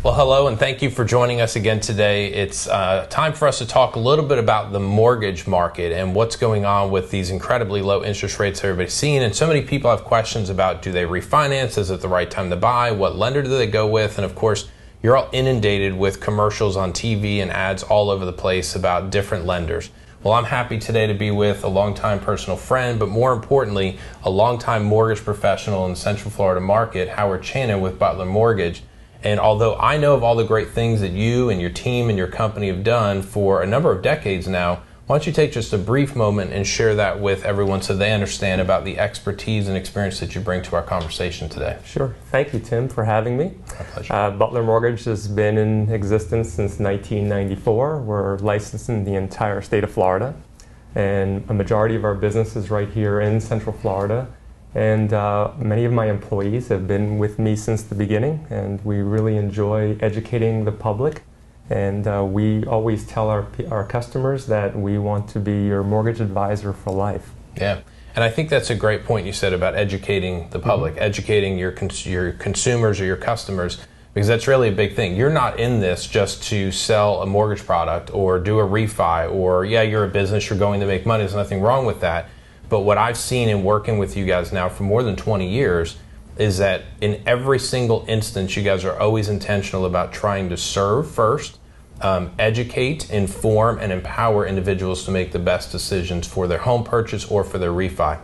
Well, hello, and thank you for joining us again today. It's time for us to talk a little bit about the mortgage market and what's going on with these incredibly low interest rates everybody's seeing. And so many people have questions about, do they refinance? Is it the right time to buy? What lender do they go with? And of course, you're all inundated with commercials on TV and ads all over the place about different lenders. Well, I'm happy today to be with a longtime personal friend, but more importantly, a longtime mortgage professional in the Central Florida market, Howard Chanin with Butler Mortgage. And although I know of all the great things that you and your team and your company have done for a number of decades now, why don't you take just a brief moment and share that with everyone so they understand about the expertise and experience that you bring to our conversation today. Sure. Thank you, Tim, for having me. My pleasure. Butler Mortgage has been in existence since 1994. We're licensed in the entire state of Florida, and a majority of our business is right here in Central Florida. And many of my employees have been with me since the beginning, and we really enjoy educating the public. And we always tell our customers that we want to be your mortgage advisor for life. Yeah, and I think that's a great point you said about educating the public, educating your consumers or your customers, because that's really a big thing. You're not in this just to sell a mortgage product or do a refi, or yeah, you're a business, you're going to make money, there's nothing wrong with that. But what I've seen in working with you guys now for more than 20 years is that in every single instance, you guys are always intentional about trying to serve first, educate, inform, and empower individuals to make the best decisions for their home purchase or for their refi.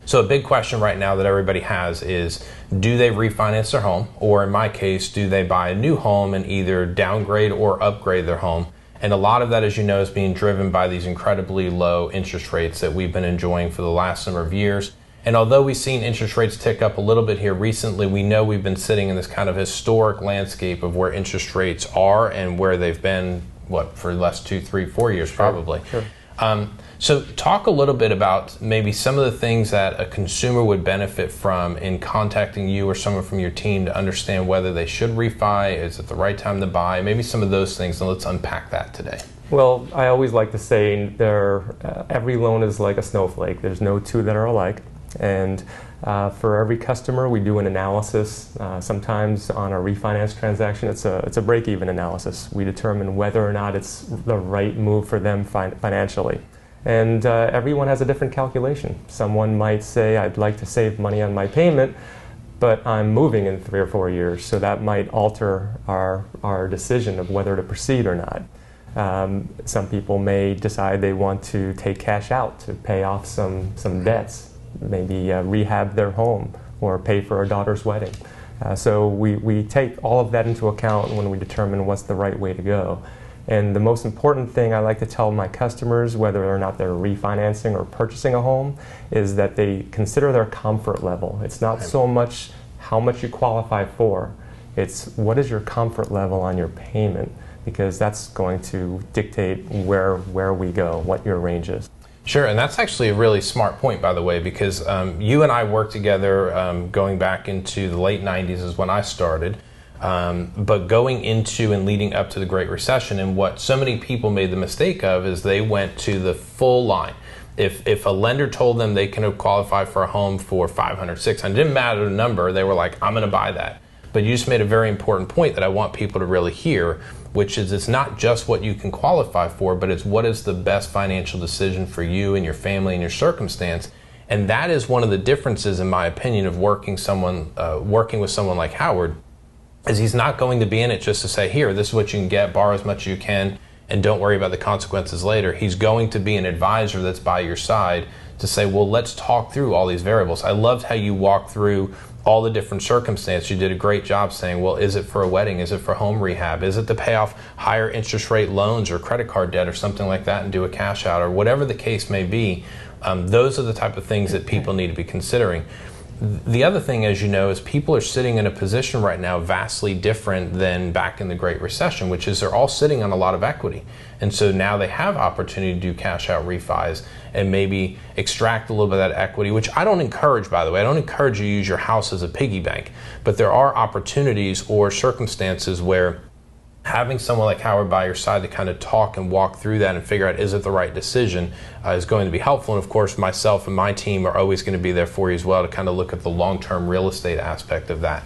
So a big question right now that everybody has is, do they refinance their home? Or in my case, do they buy a new home and either downgrade or upgrade their home? And a lot of that, as you know, is being driven by these incredibly low interest rates that we've been enjoying for the last number of years. And although we've seen interest rates tick up a little bit here recently, we know we've been sitting in this kind of historic landscape of where interest rates are and where they've been, for the last 2, 3, 4 years probably. Sure. So talk a little bit about maybe some of the things that a consumer would benefit from in contacting you or someone from your team to understand whether they should refi, is it the right time to buy, maybe some of those things, and let's unpack that today. Well, I always like to say every loan is like a snowflake. There's no two that are alike. And for every customer, we do an analysis. Sometimes on a refinance transaction, it's a break-even analysis. We determine whether or not it's the right move for them financially. And everyone has a different calculation. Someone might say, I'd like to save money on my payment, but I'm moving in 3 or 4 years, so that might alter our decision of whether to proceed or not. Some people may decide they want to take cash out to pay off some debts, maybe rehab their home or pay for a daughter's wedding. So we take all of that into account when we determine what's the right way to go. And the most important thing I like to tell my customers, whether or not they're refinancing or purchasing a home, is that they consider their comfort level. It's not so much how much you qualify for, it's what is your comfort level on your payment, because that's going to dictate where we go, what your range is. Sure, and that's actually a really smart point, by the way, because you and I worked together going back into the late 90s is when I started, but going into and leading up to the Great Recession, and what so many people made the mistake of is they went to the full line. If a lender told them they can qualify for a home for $500, $600, it didn't matter the number, they were like, I'm going to buy that. But you just made a very important point that I want people to really hear, which is it's not just what you can qualify for, but it's what is the best financial decision for you and your family and your circumstance. And that is one of the differences, in my opinion, of working with someone like Howard, is he's not going to be in it just to say, here, this is what you can get, borrow as much as you can, and don't worry about the consequences later. He's going to be an advisor that's by your side to say, well, let's talk through all these variables. I loved how you walked through all the different circumstances. You did a great job saying, well, is it for a wedding? Is it for home rehab? Is it to pay off higher interest rate loans or credit card debt or something like that and do a cash out, or whatever the case may be? Those are the type of things that people need to be considering. The other thing, as you know, is people are sitting in a position right now vastly different than back in the Great Recession, which is they're all sitting on a lot of equity. And so now they have opportunity to do cash out refis and maybe extract a little bit of that equity, which I don't encourage, by the way. I don't encourage you to use your house as a piggy bank, but there are opportunities or circumstances where having someone like Howard by your side to kind of talk and walk through that and figure out is it the right decision is going to be helpful. And of course, myself and my team are always going to be there for you as well to kind of look at the long-term real estate aspect of that.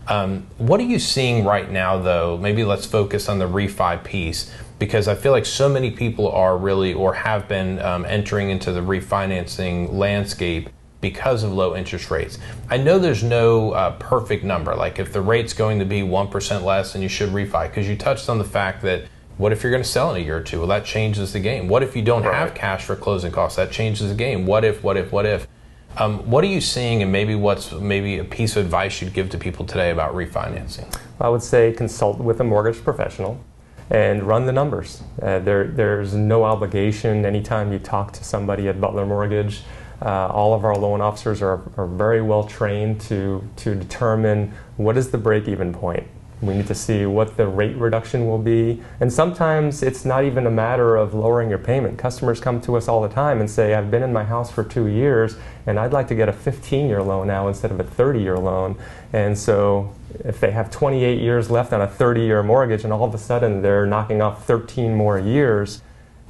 What are you seeing right now, though? Maybe let's focus on the refi piece, because I feel like so many people are really, or have been, entering into the refinancing landscape because of low interest rates. I know there's no perfect number, like if the rate's going to be 1% less, then you should refi, because you touched on the fact that what if you're going to sell in a year or two? Well, that changes the game. What if you don't have cash for closing costs? That changes the game. What if? What are you seeing, and what's a piece of advice you'd give to people today about refinancing? I would say consult with a mortgage professional and run the numbers. There's no obligation anytime you talk to somebody at Butler Mortgage. All of our loan officers are very well trained to determine what is the break-even point. We need to see what the rate reduction will be. And sometimes it's not even a matter of lowering your payment. Customers come to us all the time and say, I've been in my house for 2 years and I'd like to get a 15-year loan now instead of a 30-year loan. And so if they have 28 years left on a 30-year mortgage and all of a sudden they're knocking off 13 more years,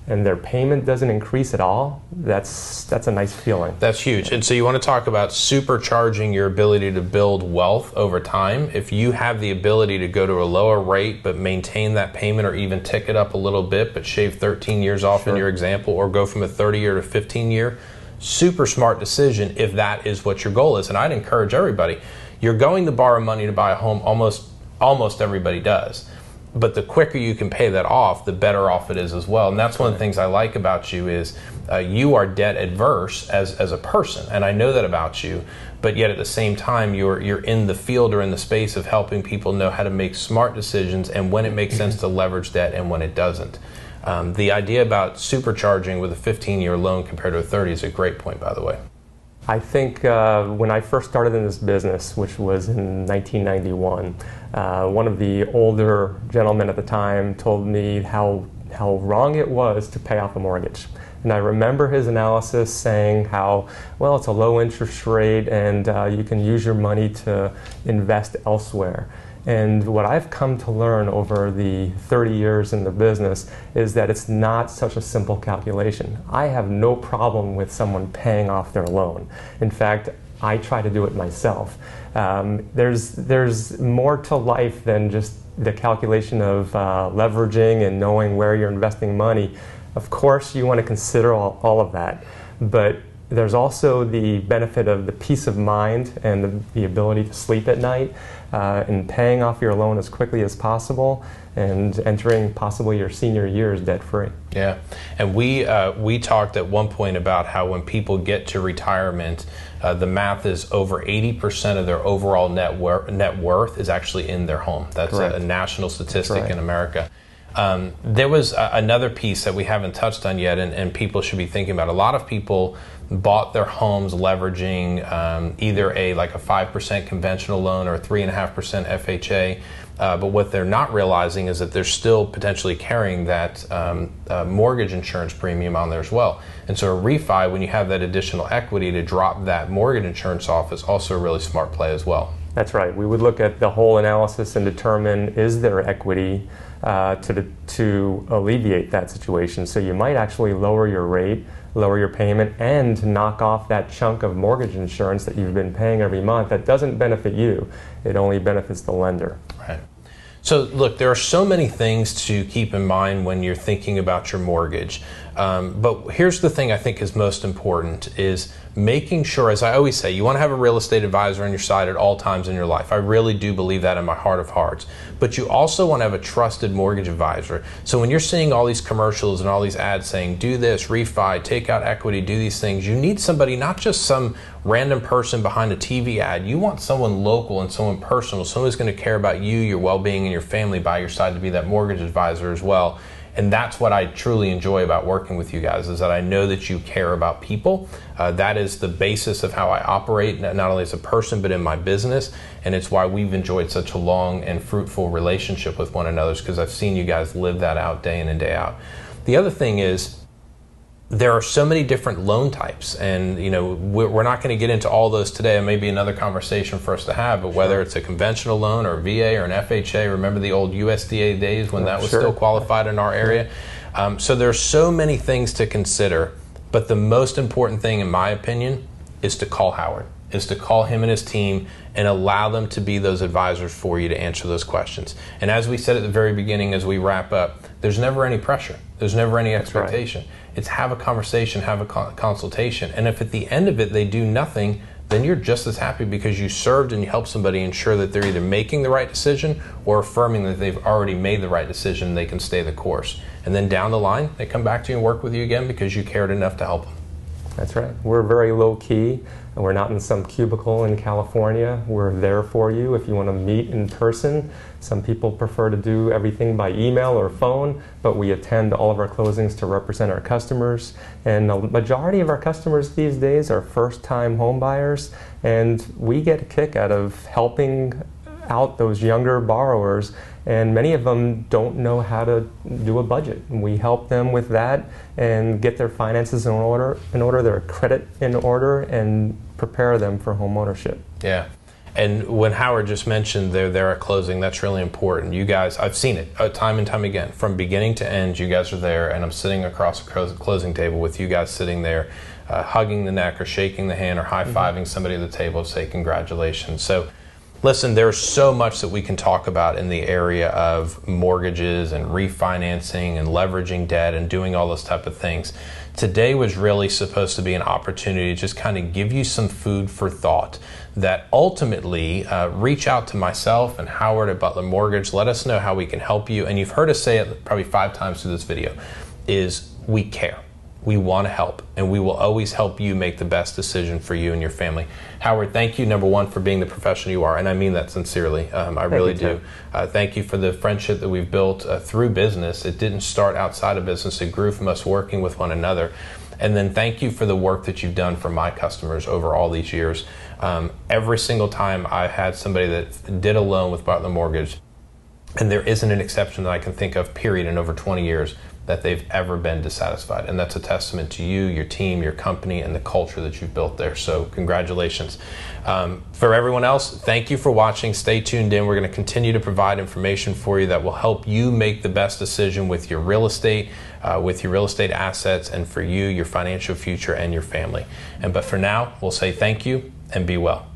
and their payment doesn't increase at all, that's a nice feeling. That's huge. And so you want to talk about supercharging your ability to build wealth over time. If you have the ability to go to a lower rate but maintain that payment, or even tick it up a little bit but shave 13 years off in your example, or go from a 30-year to 15-year, super smart decision if that is what your goal is. And I'd encourage everybody, you're going to borrow money to buy a home, almost everybody does. But the quicker you can pay that off, the better off it is as well. And that's one of the things I like about you is you are debt adverse as a person, and I know that about you. But yet at the same time, you're in the field or in the space of helping people know how to make smart decisions and when it makes sense to leverage debt and when it doesn't. The idea about supercharging with a 15-year loan compared to a 30 is a great point, by the way. I think when I first started in this business, which was in 1991, one of the older gentlemen at the time told me how wrong it was to pay off a mortgage. And I remember his analysis saying how, well, it's a low interest rate and you can use your money to invest elsewhere. And what I've come to learn over the 30 years in the business is that it's not such a simple calculation. I have no problem with someone paying off their loan. In fact, I try to do it myself. There's more to life than just the calculation of leveraging and knowing where you're investing money. Of course, you want to consider all of that, but there's also the benefit of the peace of mind and the ability to sleep at night, and paying off your loan as quickly as possible and entering possibly your senior years debt-free. Yeah, and we talked at one point about how when people get to retirement, the math is over 80% of their overall net worth is actually in their home. That's a national statistic in America. There was another piece that we haven't touched on yet, and people should be thinking about. A lot of people bought their homes leveraging either a 5% conventional loan or a 3.5% FHA. But what they're not realizing is that they're still potentially carrying that mortgage insurance premium on there as well. And so a refi, when you have that additional equity to drop that mortgage insurance off, is also a really smart play as well. That's right. We would look at the whole analysis and determine, is there equity to alleviate that situation? So you might actually lower your rate, lower your payment, and knock off that chunk of mortgage insurance that you've been paying every month that doesn't benefit you. It only benefits the lender. Right. So look, there are so many things to keep in mind when you're thinking about your mortgage. But here's the thing I think is most important is making sure, as I always say, you want to have a real estate advisor on your side at all times in your life. I really do believe that in my heart of hearts. But you also want to have a trusted mortgage advisor. So when you're seeing all these commercials and all these ads saying, do this, refi, take out equity, do these things, you need somebody, not just some random person behind a TV ad. You want someone local and someone personal, someone who's going to care about you, your well-being, and your family by your side to be that mortgage advisor as well. And that's what I truly enjoy about working with you guys, is that I know that you care about people. That is the basis of how I operate, not only as a person, but in my business. And it's why we've enjoyed such a long and fruitful relationship with one another, because I've seen you guys live that out day in and day out. The other thing is, there are so many different loan types, and we're not going to get into all those today. It may be another conversation for us to have, but whether it's a sconventional loan or a VA or an FHA, remember the old USDA days when that was still qualified in our area? So there's so many things to consider, but the most important thing, in my opinion, is to call Howard. is to call him and his team and allow them to be those advisors for you to answer those questions. And as we said at the very beginning, as we wrap up, there's never any pressure. There's never any expectation. Right. It's have a conversation, have a consultation. And if at the end of it they do nothing, then you're just as happy because you served and you helped somebody ensure that they're either making the right decision or affirming that they've already made the right decision and they can stay the course. And then down the line, they come back to you and work with you again because you cared enough to help them. That's right. We're very low key, and we're not in some cubicle in California. We're there for you if you want to meet in person. Some people prefer to do everything by email or phone, but we attend all of our closings to represent our customers. And the majority of our customers these days are first-time home buyers, and we get a kick out of helping out those younger borrowers, and many of them don't know how to do a budget. We help them with that and get their finances in order, their credit in order, and prepare them for home ownership. Yeah. And when Howard just mentioned they're there at closing, that's really important. You guys, I've seen it time and time again. From beginning to end, you guys are there, and I'm sitting across a closing table with you guys sitting there, hugging the neck or shaking the hand or high-fiving somebody at the table to say congratulations. So listen, there's so much that we can talk about in the area of mortgages and refinancing and leveraging debt and doing all those type of things. Today was really supposed to be an opportunity to just kind of give you some food for thought that ultimately reach out to myself and Howard at Butler Mortgage. Let us know how we can help you. And you've heard us say it probably 5 times through this video, is we care. We want to help, and we will always help you make the best decision for you and your family. Howard, thank you, number one, for being the professional you are, and I mean that sincerely. I really do. Thank you for the friendship that we've built through business. It didn't start outside of business. It grew from us working with one another. And then thank you for the work that you've done for my customers over all these years. Every single time I had somebody that did a loan with Butler Mortgage, and there isn't an exception that I can think of, period, in over 20 years, that they've ever been dissatisfied. And that's a testament to you, your team, your company, and the culture that you've built there. So congratulations. For everyone else, thank you for watching. Stay tuned in. We're going to continue to provide information for you that will help you make the best decision with your real estate assets, and for you, your financial future, and your family. But for now, we'll say thank you and be well.